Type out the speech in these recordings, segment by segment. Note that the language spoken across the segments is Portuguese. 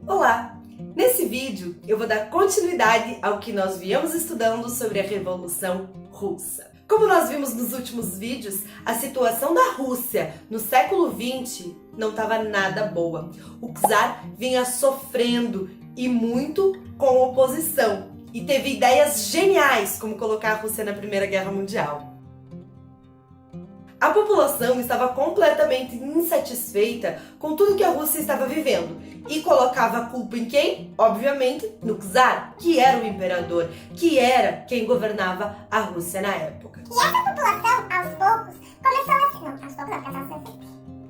Olá! Nesse vídeo eu vou dar continuidade ao que nós viemos estudando sobre a Revolução Russa. Como nós vimos nos últimos vídeos, a situação da Rússia no século XX não estava nada boa. O czar vinha sofrendo e muito com oposição e teve ideias geniais como colocar a Rússia na Primeira Guerra Mundial. A população estava completamente insatisfeita com tudo que a Rússia estava vivendo e colocava a culpa em quem? Obviamente, no czar, que era o imperador, que era quem governava a Rússia na época. E essa população, aos poucos, começou a... Não, aos poucos não, porque ela sempre.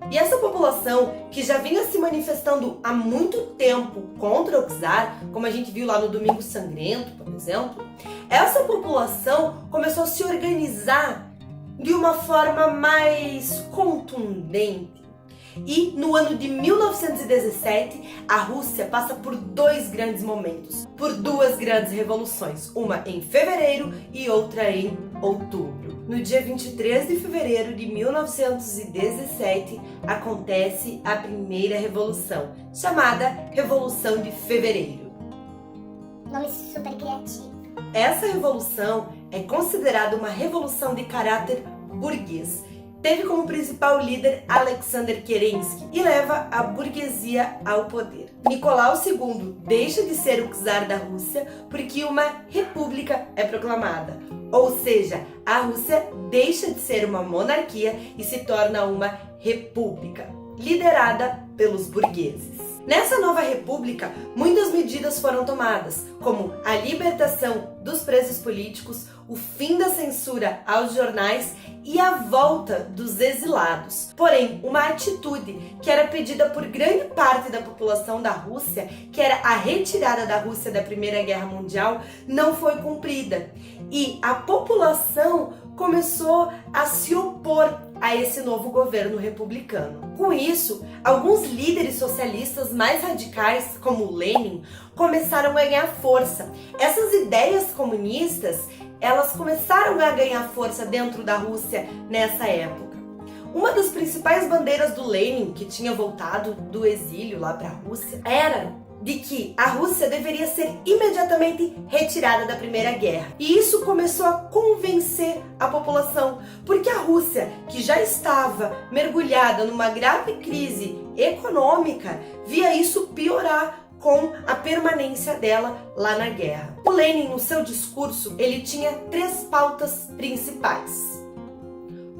E essa população, que já vinha se manifestando há muito tempo contra o czar, como a gente viu lá no Domingo Sangrento, por exemplo, essa população começou a se organizar de uma forma mais contundente. E no ano de 1917, a Rússia passa por dois grandes momentos, por duas grandes revoluções, uma em fevereiro e outra em outubro. No dia 23 de fevereiro de 1917, acontece a primeira revolução, chamada Revolução de Fevereiro. Nome super criativo. Essa revolução é considerada uma revolução de caráter burguês. Teve como principal líder Alexander Kerensky e leva a burguesia ao poder. Nicolau II deixa de ser o czar da Rússia porque uma república é proclamada. Ou seja, a Rússia deixa de ser uma monarquia e se torna uma república, liderada pelos burgueses. Nessa nova república, muitas medidas foram tomadas, como a libertação dos presos políticos, o fim da censura aos jornais e a volta dos exilados. Porém, uma atitude que era pedida por grande parte da população da Rússia, que era a retirada da Rússia da Primeira Guerra Mundial, não foi cumprida. E a população começou a se opor a esse novo governo republicano. Com isso, alguns líderes socialistas mais radicais, como Lenin, começaram a ganhar força. Essas ideias comunistas, elas começaram a ganhar força dentro da Rússia nessa época. Uma das principais bandeiras do Lenin, que tinha voltado do exílio lá para a Rússia, era de que a Rússia deveria ser imediatamente retirada da Primeira Guerra. E isso começou a convencer a população, porque a Rússia, que já estava mergulhada numa grave crise econômica, via isso piorar com a permanência dela lá na guerra. O Lenin, no seu discurso, ele tinha três pautas principais: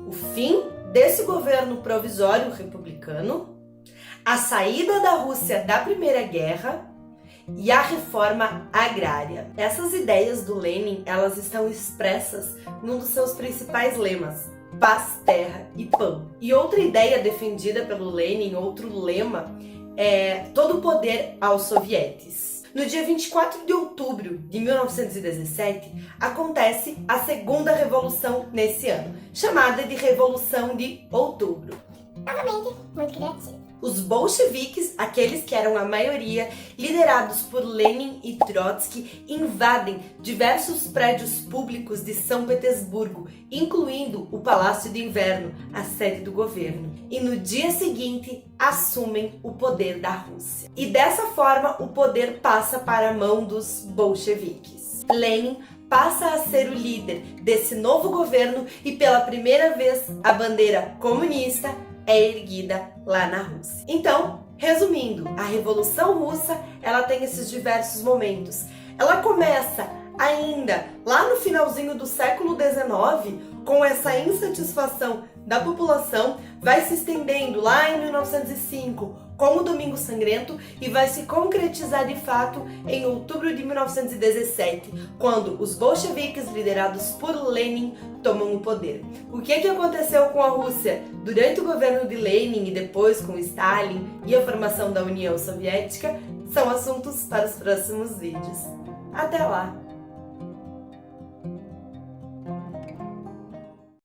o fim desse governo provisório republicano, a saída da Rússia da Primeira Guerra e a reforma agrária. Essas ideias do Lenin, elas estão expressas num dos seus principais lemas: paz, terra e pão. E outra ideia defendida pelo Lenin, outro lema, é todo o poder aos sovietes. No dia 24 de outubro de 1917, acontece a segunda revolução nesse ano, chamada de Revolução de Outubro. Novamente, muito criativo. Os bolcheviques, aqueles que eram a maioria, liderados por Lenin e Trotsky, invadem diversos prédios públicos de São Petersburgo, incluindo o Palácio de Inverno, a sede do governo. E no dia seguinte, assumem o poder da Rússia. E dessa forma, o poder passa para a mão dos bolcheviques. Lenin passa a ser o líder desse novo governo e pela primeira vez a bandeira comunista é erguida lá na Rússia. Então, resumindo, a Revolução Russa, ela tem esses diversos momentos. Ela começa ainda lá no finalzinho do século XIX, com essa insatisfação da população, vai se estendendo lá em 1905, com o Domingo Sangrento, e vai se concretizar de fato em outubro de 1917, quando os bolcheviques, liderados por Lenin, tomam o poder. O que aconteceu com a Rússia durante o governo de Lenin e depois com Stalin e a formação da União Soviética são assuntos para os próximos vídeos. Até lá!